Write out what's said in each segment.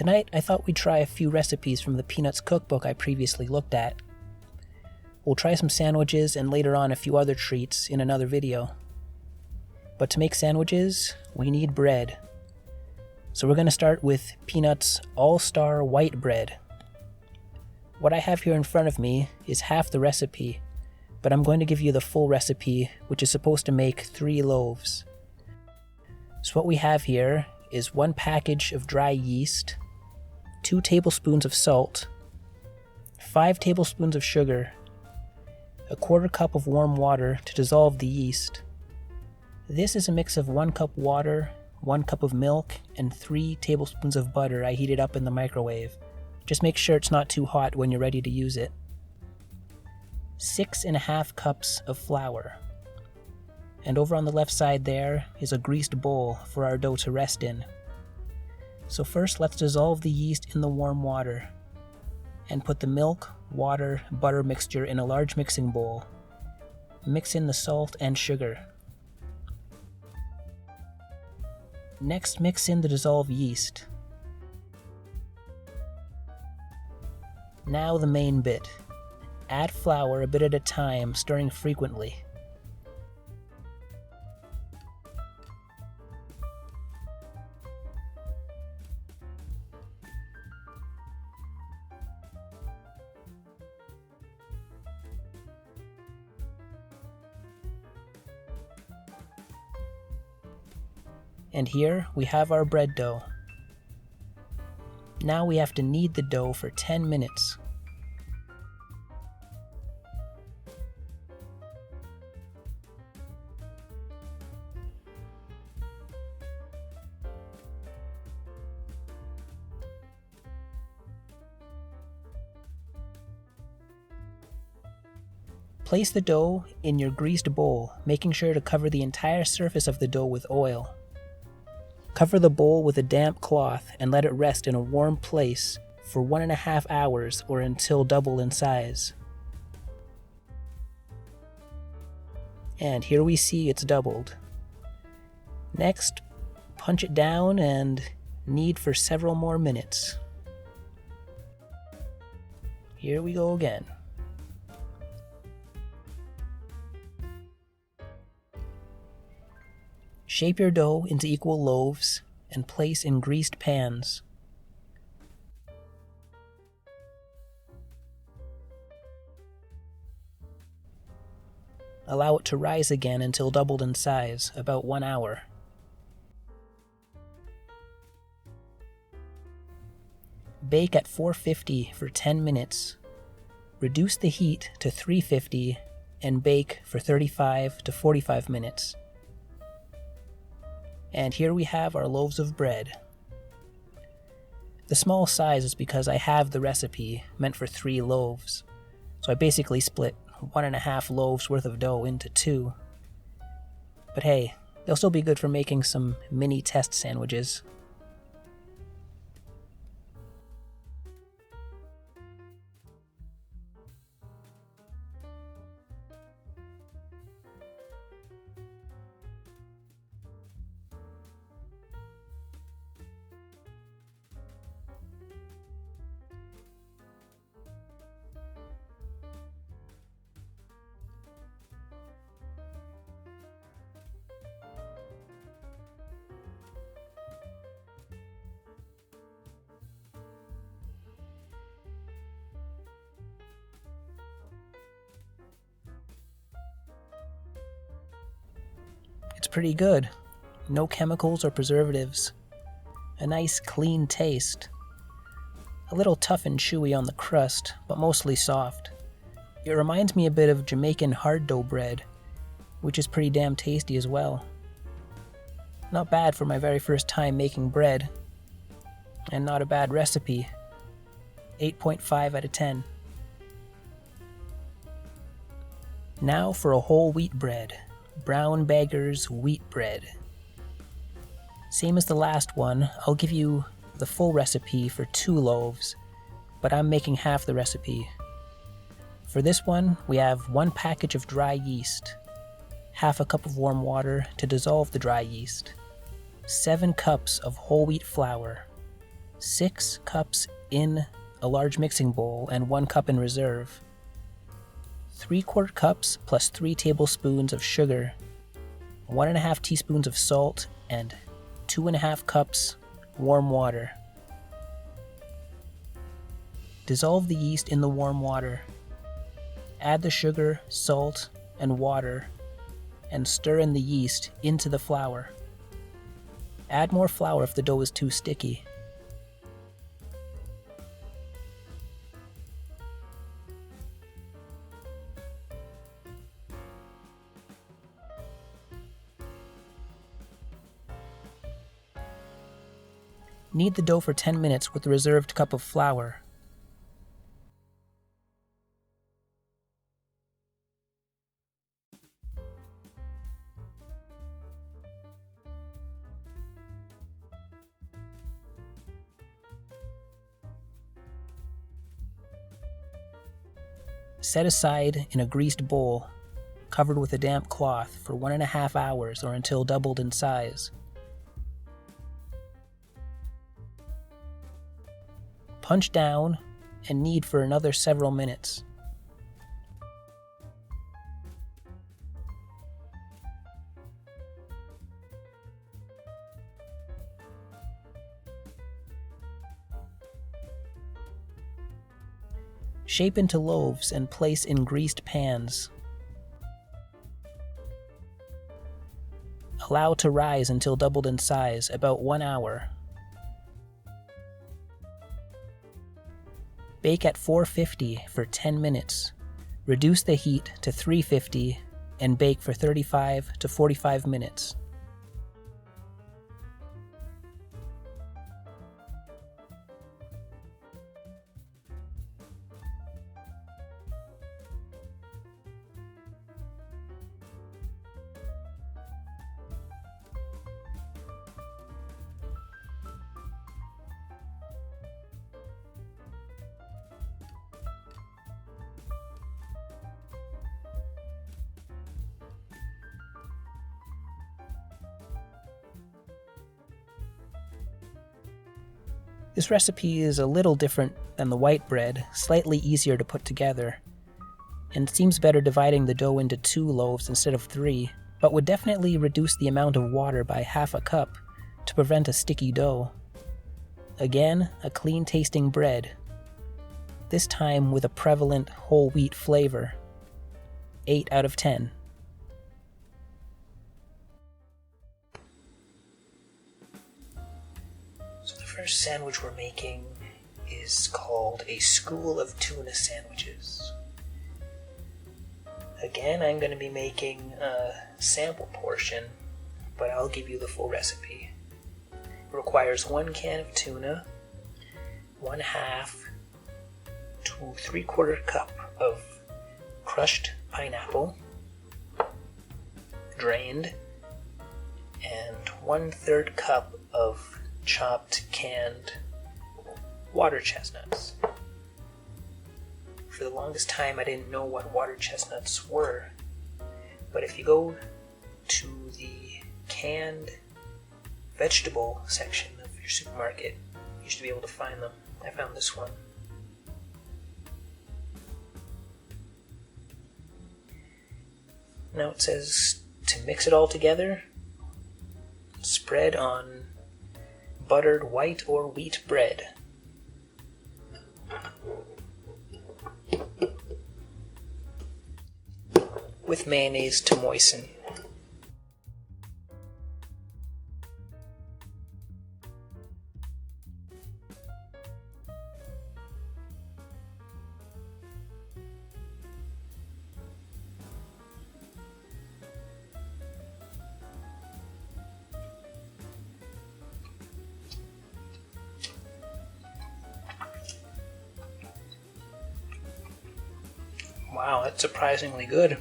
Tonight, I thought we'd try a few recipes from the Peanuts cookbook I previously looked at. We'll try some sandwiches and later on a few other treats in another video. But to make sandwiches, we need bread. So we're going to start with Peanuts All-Star White Bread. What I have here in front of me is half the recipe, but I'm going to give you the full recipe, which is supposed to make 3 loaves. So what we have here is 1 package of dry yeast, 2 tablespoons of salt, 5 tablespoons of sugar, a 1/4 cup of warm water to dissolve the yeast. This is a mix of 1 cup water, 1 cup of milk, and 3 tablespoons of butter I heated up in the microwave. Just make sure it's not too hot when you're ready to use it. 6.5 cups of flour. And over on the left side there is a greased bowl for our dough to rest in. So first let's dissolve the yeast in the warm water and put the milk, water, butter mixture in a large mixing bowl. Mix in the salt and sugar. Next, mix in the dissolved yeast. Now the main bit. Add flour a bit at a time, stirring frequently. And here we have our bread dough. Now we have to knead the dough for 10 minutes. Place the dough in your greased bowl, making sure to cover the entire surface of the dough with oil. Cover the bowl with a damp cloth and let it rest in a warm place for 1.5 hours or until double in size. And here we see it's doubled. Next, punch it down and knead for several more minutes. Here we go again. Shape your dough into equal loaves and place in greased pans. Allow it to rise again until doubled in size, about 1 hour. Bake at 450 for 10 minutes. Reduce the heat to 350 and bake for 35 to 45 minutes. And here we have our loaves of bread. The small size is because I have the recipe meant for 3 loaves. So I basically split 1.5 loaves worth of dough into 2. But hey, they'll still be good for making some mini test sandwiches. It's pretty good. No chemicals or preservatives. A nice clean taste. A little tough and chewy on the crust, but mostly soft. It reminds me a bit of Jamaican hard dough bread, which is pretty damn tasty as well. Not bad for my very first time making bread. And not a bad recipe. 8.5 out of 10. Now for a whole wheat bread. Brown Bagger's wheat bread. Same as the last one, I'll give you the full recipe for 2 loaves, but I'm making half the recipe. For this one, we have 1 package of dry yeast, half a cup of warm water to dissolve the dry yeast, 7 cups of whole wheat flour, 6 cups in a large mixing bowl and 1 cup in reserve. 3/4 cups plus 3 tablespoons of sugar, 1.5 teaspoons of salt, and 2.5 cups warm water. Dissolve the yeast in the warm water. Add the sugar, salt, and water, and stir in the yeast into the flour. Add more flour if the dough is too sticky. Knead the dough for 10 minutes with the reserved cup of flour. Set aside in a greased bowl, covered with a damp cloth, for 1.5 hours or until doubled in size. Punch down and knead for another several minutes. Shape into loaves and place in greased pans. Allow to rise until doubled in size, about 1 hour. Bake at 450 for 10 minutes. Reduce the heat to 350 and bake for 35 to 45 minutes. This recipe is a little different than the white bread, slightly easier to put together, and seems better dividing the dough into 2 loaves instead of 3, but would definitely reduce the amount of water by half a cup to prevent a sticky dough. Again, a clean tasting bread, this time with a prevalent whole wheat flavor. 8 out of 10. The first sandwich we're making is called a school of tuna sandwiches. Again, I'm going to be making a sample portion, but I'll give you the full recipe. It requires 1 can of tuna, 1/2 to 3/4 cup of crushed pineapple, drained, and 1/3 cup of chopped canned water chestnuts. For the longest time I didn't know what water chestnuts were, but if you go to the canned vegetable section of your supermarket, you should be able to find them. I found this one. Now it says to mix it all together, spread on buttered white or wheat bread. With mayonnaise to moisten. Wow, that's surprisingly good.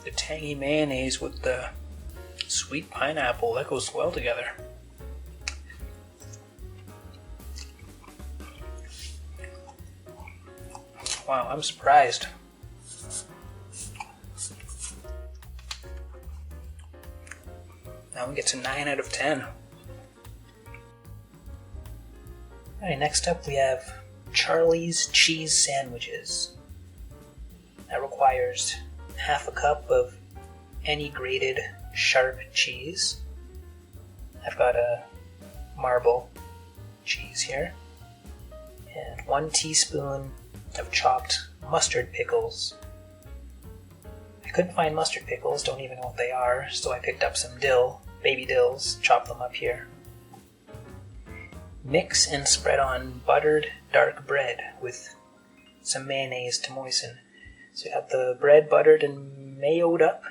The tangy mayonnaise with the sweet pineapple, that goes well together. Wow, I'm surprised. Now we get to 9 out of 10. Alright, next up we have Charlie's cheese sandwiches. That requires half a cup of any grated sharp cheese. I've got a marble cheese here. And 1 teaspoon of chopped mustard pickles. I couldn't find mustard pickles, don't even know what they are, so I picked up some dill, baby dills, chopped them up here. Mix and spread on buttered dark bread with some mayonnaise to moisten. So you have the bread buttered and mayoed up.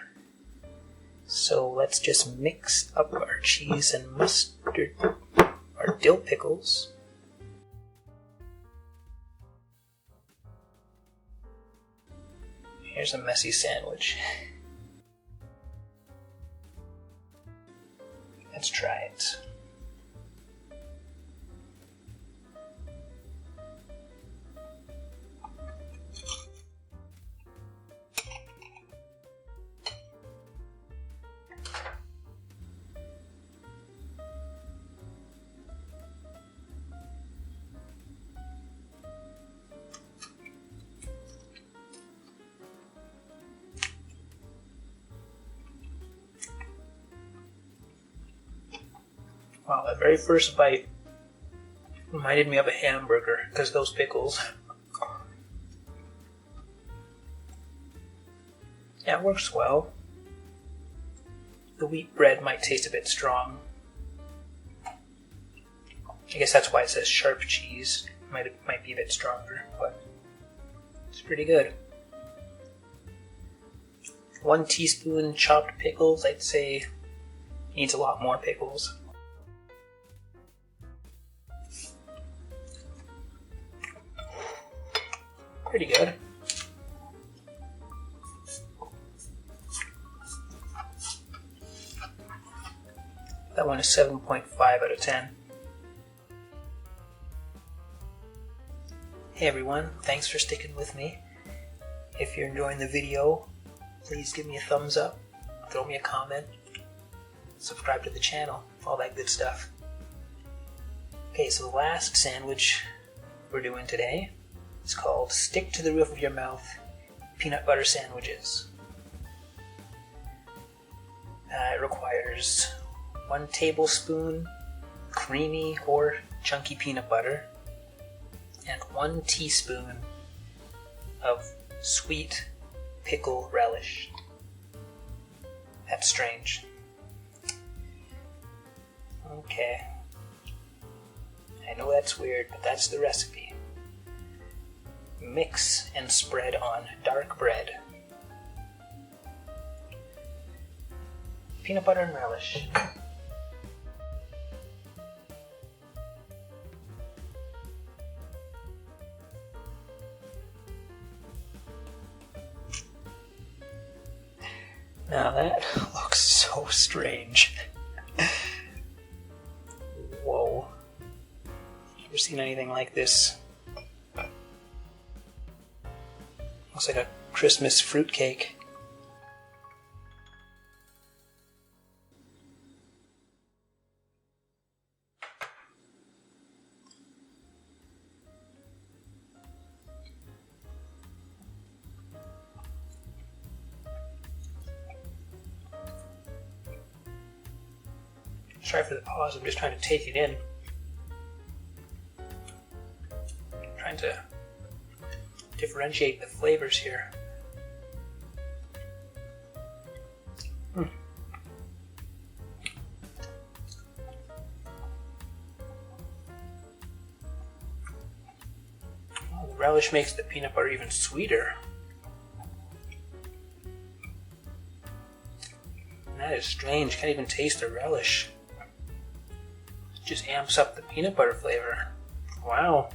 So let's just mix up our cheese and mustard, our dill pickles. Here's a messy sandwich. Let's try it. Wow, that very first bite reminded me of a hamburger, because those pickles. Yeah, it works well. The wheat bread might taste a bit strong. I guess that's why it says sharp cheese. Might be a bit stronger, but it's pretty good. 1 teaspoon chopped pickles, I'd say needs a lot more pickles. Pretty good. That one is 7.5 out of 10. Hey everyone, thanks for sticking with me. If you're enjoying the video, please give me a thumbs up, throw me a comment, subscribe to the channel, all that good stuff. Okay, so the last sandwich we're doing today is called Stick to the Roof of Your Mouth Peanut Butter Sandwiches. It requires 1 tablespoon creamy or chunky peanut butter and 1 teaspoon of sweet pickle relish. That's strange. Okay. I know that's weird, but that's the recipe. Mix and spread on dark bread. Peanut butter and relish. Now that looks so strange. Whoa. Never seen anything like this. Looks like a Christmas fruitcake. Sorry for the pause, I'm just trying to take it in. Trying to differentiate the flavors here. Oh, the relish makes the peanut butter even sweeter. That is strange, can't even taste the relish. It just amps up the peanut butter flavor. Wow.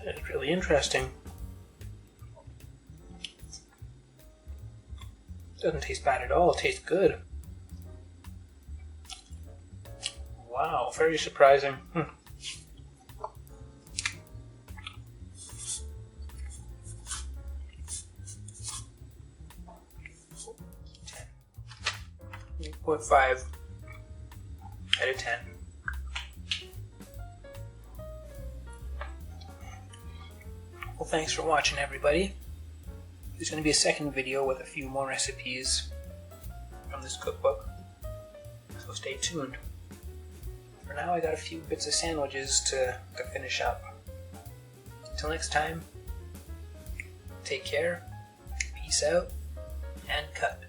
That is really interesting. Doesn't taste bad at all, it tastes good. Wow, very surprising. .5. out of 10. Well, thanks for watching, everybody. There's going to be a second video with a few more recipes from this cookbook, so stay tuned. For now, I got a few bits of sandwiches to finish up. Until next time, take care, peace out, and cut.